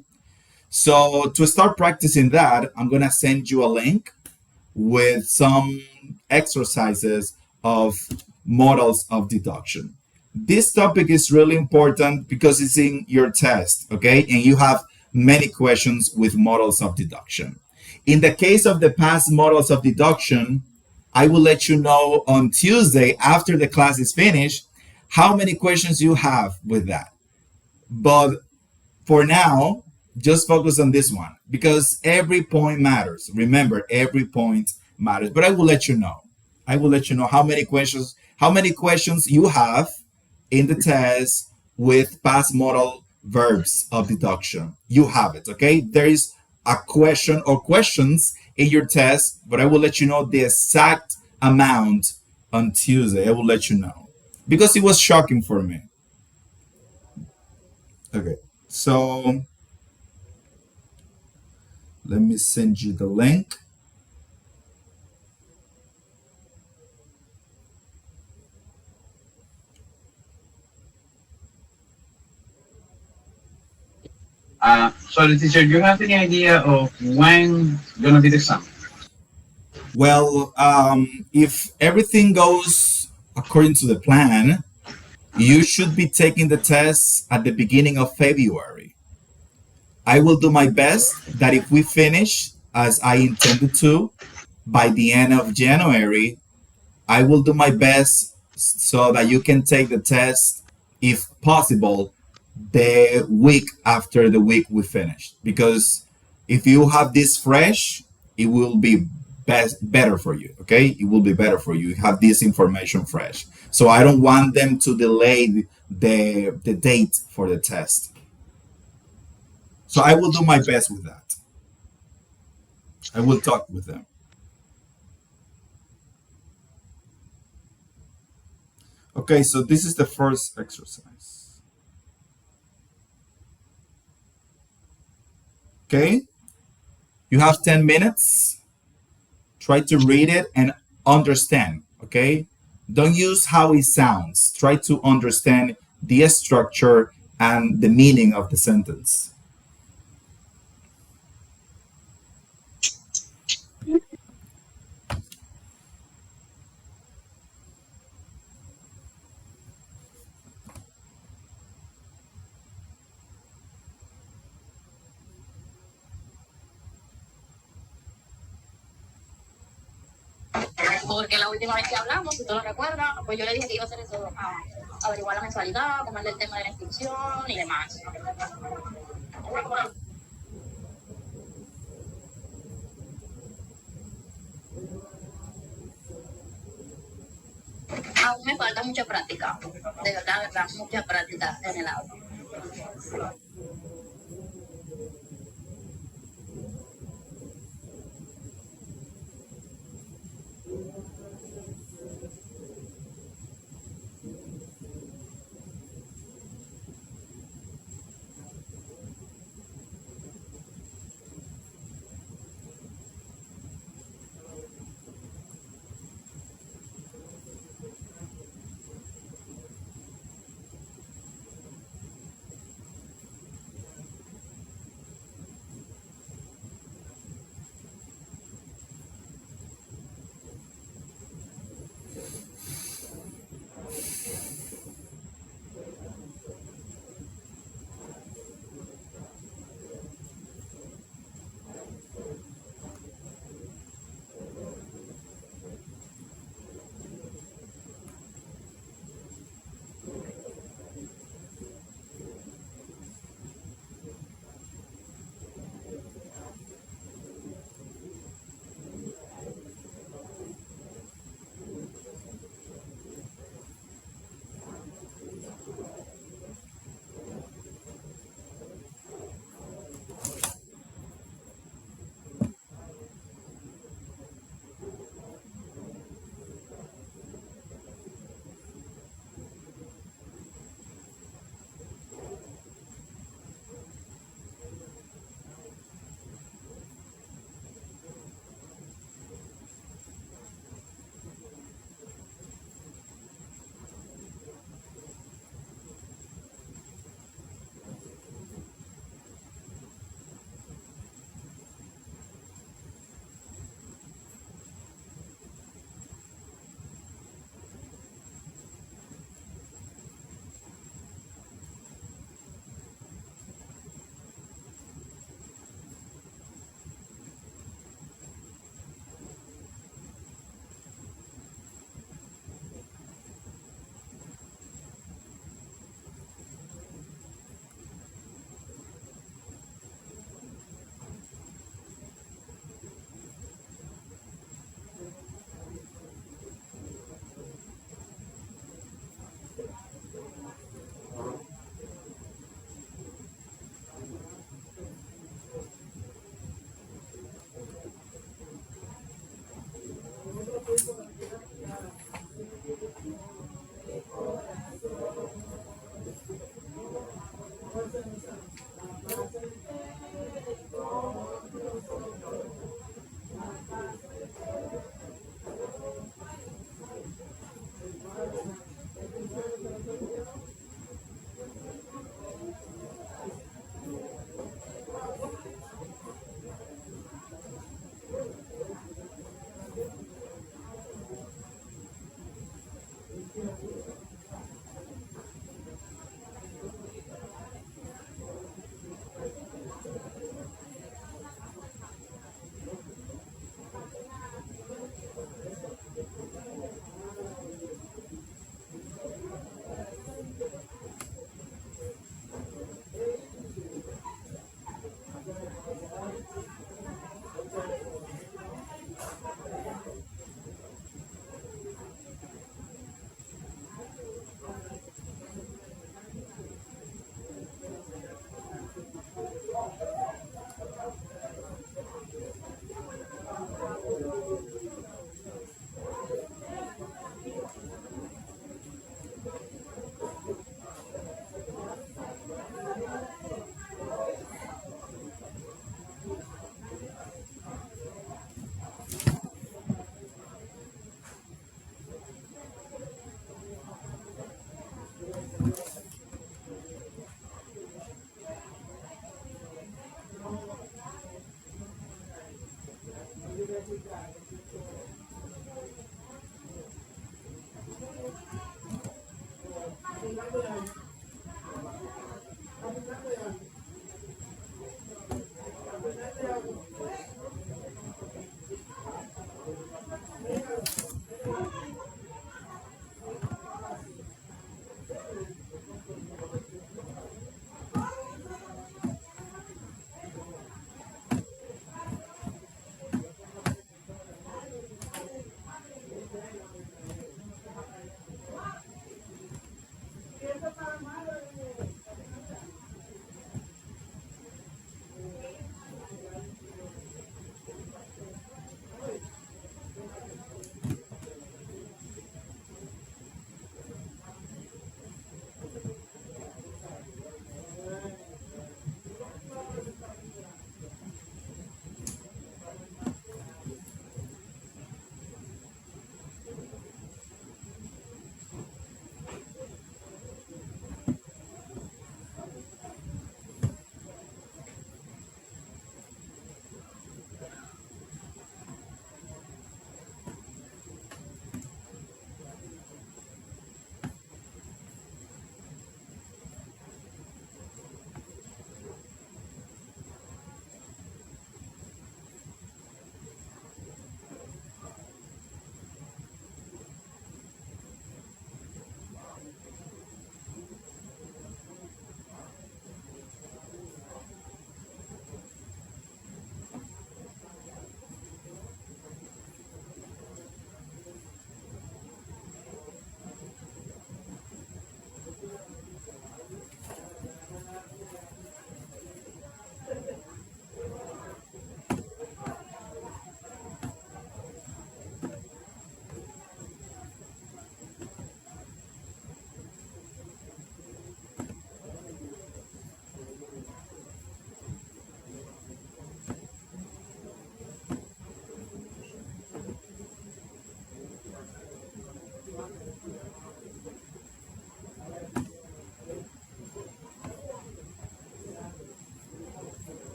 so to start practicing that, I'm gonna send you a link with some exercises of models of deduction. This topic is really important because it's in your test, okay? And you have many questions with models of deduction. In the case of the past models of deduction, I will let you know on Tuesday after the class is finished how many questions you have with that. But for now, just focus on this one because every point matters. Remember, every point matters. But I will let you know. I will let you know how many questions you have in the test with past modal verbs of deduction. You have it, okay? There is a question or questions in your test, but I will let you know the exact amount on Tuesday. I will let you know because it was shocking for me. Okay, so let me send you the link. Sorry, teacher, do you have any idea of when gonna be the exam? Well, if everything goes according to the plan, you should be taking the test at the beginning of February. I will do my best that if we finish as I intended to by the end of January, I will do my best so that you can take the test, if possible, the week after the week we finished. Because if you have this fresh, it will be better for you. Okay, it will be better for you. You have this information fresh. So I don't want them to delay the date for the test. So I will do my best with that. I will talk with them. Okay, so this is the first exercise. Okay, you have 10 minutes. Try to read it and understand. Okay, don't use how it sounds. Try to understand the structure and the meaning of the sentence. Porque la última vez que hablamos, si tú lo recuerdas, pues yo le dije que iba a hacer eso, averiguar la mensualidad, cómo es el tema de la inscripción y demás. Aún me falta mucha práctica, de verdad, mucha práctica en el aula.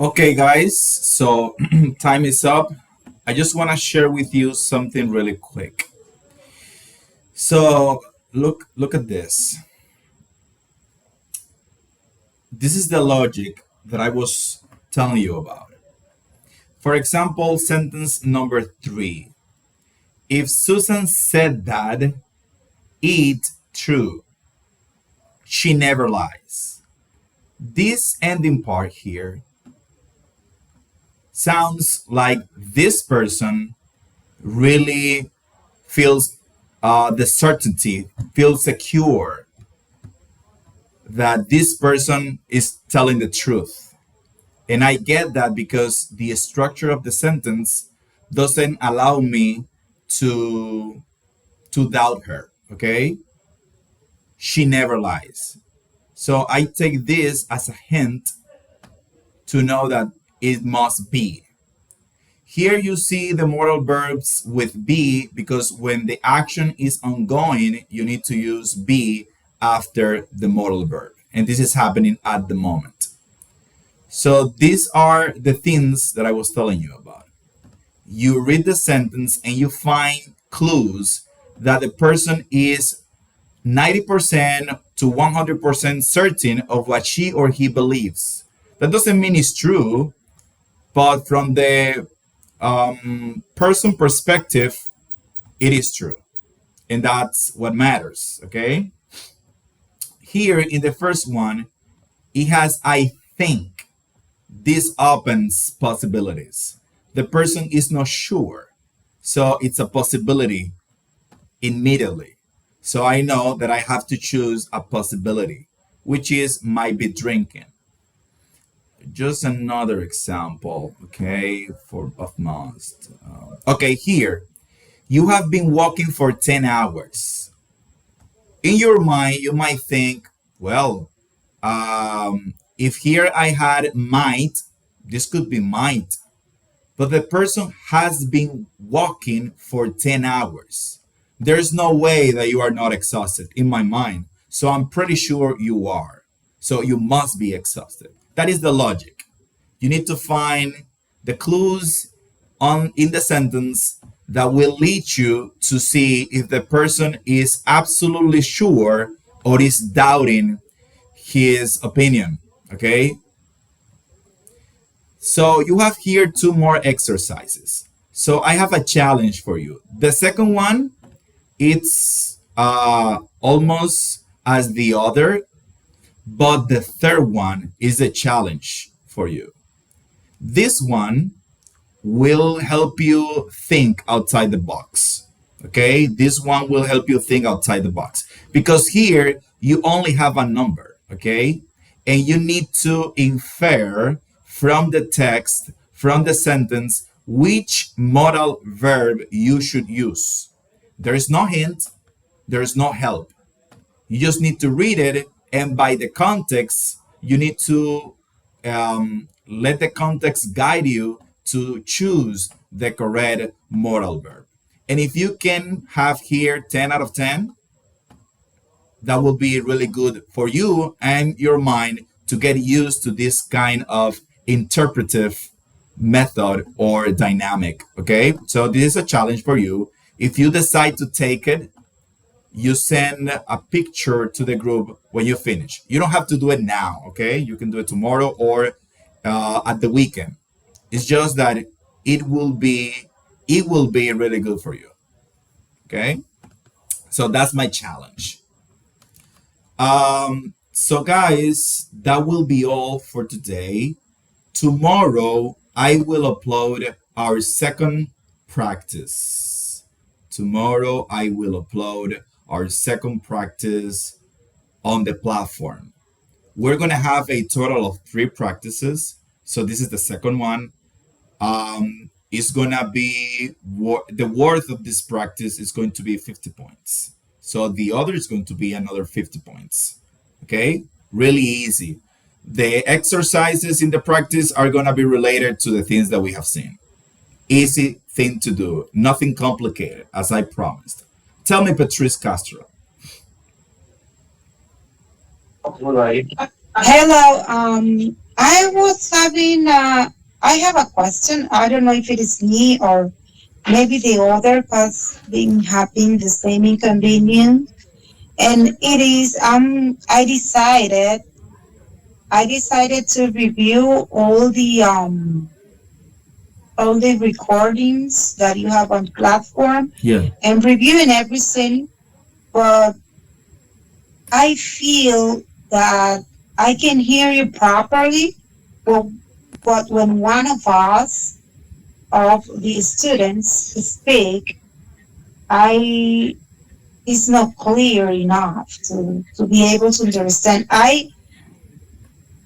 Okay, guys, so time is up. I just want to share with you something really quick. So look at this. This is the logic that I was telling you about. For example, sentence number 3. If Susan said that, it true. She never lies. This ending part here sounds like this person really feels the certainty, feels secure that this person is telling the truth. And I get that because the structure of the sentence doesn't allow me to doubt her. Okay? She never lies. So I take this as a hint to know that it must be. Here you see the modal verbs with be because when the action is ongoing, you need to use be after the modal verb. And this is happening at the moment. So these are the things that I was telling you about. You read the sentence and you find clues that the person is 90% to 100% certain of what she or he believes. That doesn't mean it's true, but from the person perspective, it is true. And that's what matters, okay? Here in the first one, it has I think. This opens possibilities. The person is not sure, so it's a possibility immediately. So I know that I have to choose a possibility, which is might be drinking. Just another example, okay, for of must. Okay, here, you have been walking for 10 hours. In your mind, you might think, well, if here I had might, this could be might, but the person has been walking for 10 hours. There's no way that you are not exhausted in my mind. So I'm pretty sure you are. So you must be exhausted. That is the logic. You need to find the clues in the sentence that will lead you to see if the person is absolutely sure or is doubting his opinion. Okay? So you have here 2 more exercises. So I have a challenge for you. The second one, it's almost as the other, but the third one is a challenge for you. This one will help you think outside the box. Okay, this one will help you think outside the box because here you only have a number. Okay, and you need to infer from the text, from the sentence, which modal verb you should use. There is no hint, there is no help. You just need to read it, and by the context, you need to let the context guide you to choose the correct modal verb. And if you can have here 10 out of 10, that will be really good for you and your mind to get used to this kind of interpretive method or dynamic. Okay, so this is a challenge for you. If you decide to take it, you send a picture to the group when you finish. You don't have to do it now, okay? You can do it tomorrow or at the weekend. It's just that it will be really good for you. Okay? So that's my challenge. So guys, that will be all for today. Tomorrow I will upload our second practice. Tomorrow I will upload our second practice on the platform. We're going to have a total of 3 practices. So this is the second one. It's going to be, the worth of this practice is going to be 50 points. So the other is going to be another 50 points. Okay? Really easy. The exercises in the practice are going to be related to the things that we have seen. Easy thing to do. Nothing complicated, as I promised. Tell me, Patrice Castro. Hello. I was having, I have a question. I don't know if it is me or maybe the other has been having the same inconvenience. And it is, I decided to review all the recordings that you have on platform Yeah. and reviewing everything, but I feel that I can hear you properly, but, but when one of us, of the students, speak, I it's not clear enough to be able to understand.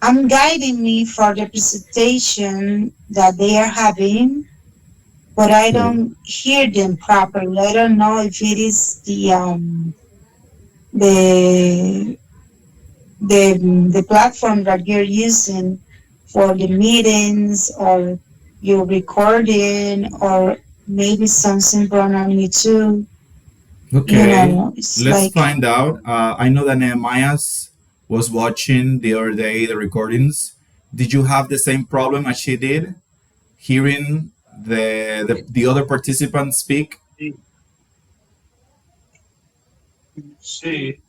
I'm guiding me for the presentation that they are having, but I Okay. don't hear them properly. I don't know if it is the the platform that you're using for the meetings or your recording or maybe something wrong on you too. You Okay. know, it's Let's like find out. I know that Nehemiah's was watching the other day the recordings. Did you have the same problem as she did, hearing the other participants speak? See.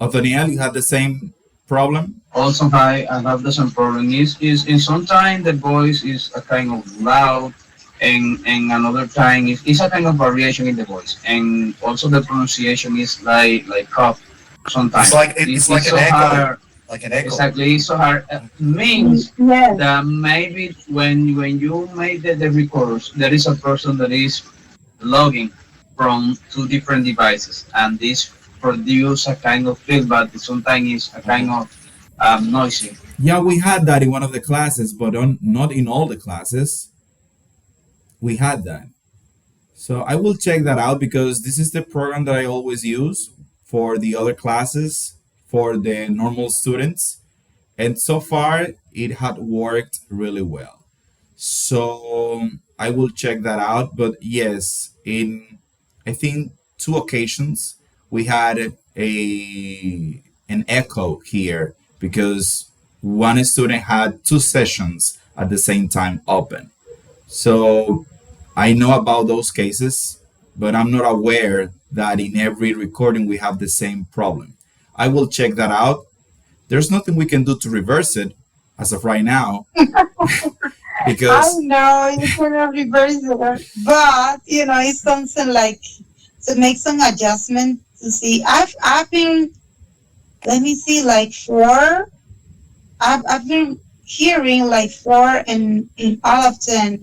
Othoniel, you had the same problem? Also, I have the same problem. Is in some time the voice is a kind of loud, and another time is a kind of variation in the voice, and also the pronunciation is like cough. Sometimes It's it's like an so echo, hard. like an echo. Exactly, it's so hard. Means yes, that maybe when you make the records, there is a person that is logging from two different devices, and this produce a kind of feedback. Sometimes it's a kind of noisy. Yeah, we had that in one of the classes, but not in all the classes. We had that. So I will check that out because this is the program that I always use for the other classes for the normal students. And so far, it had worked really well. So I will check that out. But yes, in I think two occasions we had a an echo here because one student had two sessions at the same time open. So I know about those cases, but I'm not aware that in every recording we have the same problem. I will check that out. There's nothing we can do to reverse it as of right now I because know you cannot reverse it, but you know it's something like to make some adjustment to see. I've been, let me see, like four. I've been hearing like four in all of them.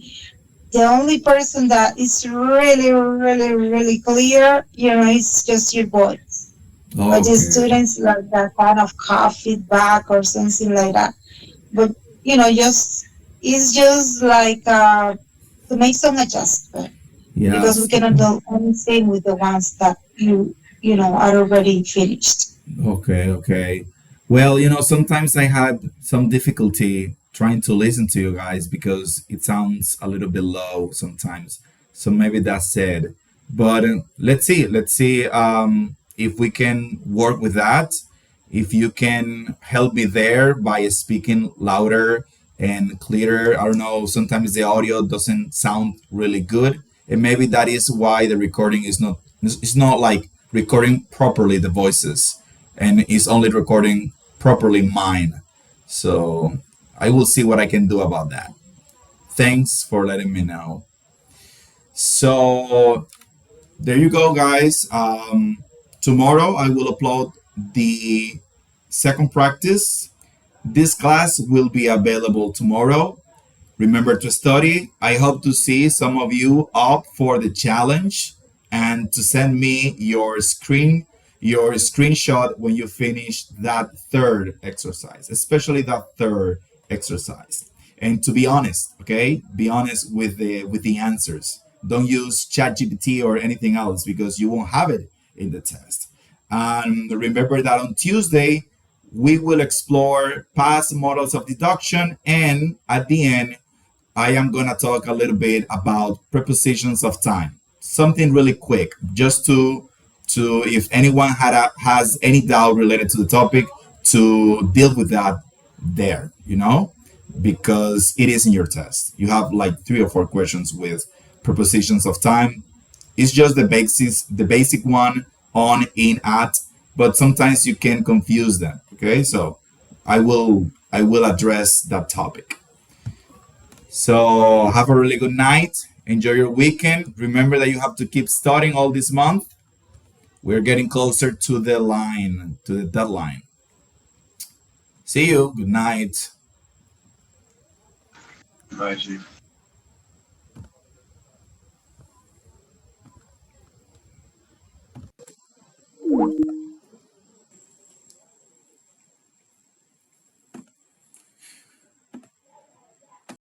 The only person that is really clear, you know, is just your voice. But the okay. students like that kind of cough feedback or something like that. But you know, just it's just like to make some adjustment because we Yes. cannot do anything with the ones that you know are already finished. Okay, okay. Well, sometimes I had some difficulty trying to listen to you guys because it sounds a little bit low sometimes. So maybe that's it. But let's see if we can work with that. If you can help me there by speaking louder and clearer. I don't know, sometimes the audio doesn't sound really good. And maybe that is why the recording is not it's not like recording properly the voices and is only recording properly mine. So I will see what I can do about that. Thanks for letting me know. So there you go, guys. Tomorrow I will upload the second practice. This class will be available tomorrow. Remember to study. I hope to see some of you up for the challenge and to send me your screenshot when you finish that third exercise, especially that third exercise. And to be honest, okay? Be honest with the answers. Don't use ChatGPT or anything else because you won't have it in the test. And remember that on Tuesday we will explore past models of deduction, and at the end I am going to talk a little bit about prepositions of time. Something really quick, just to if anyone has any doubt related to the topic, to deal with that there, you know, because it is in your test. You have like 3 or 4 questions with prepositions of time. It's just the basic one, on, in, at, but sometimes you can confuse them. Okay, so I will address that topic. So have a really good night. Enjoy your weekend. Remember that you have to keep studying all this month. We're getting closer to the deadline. See you. Good night. Bye, Chief.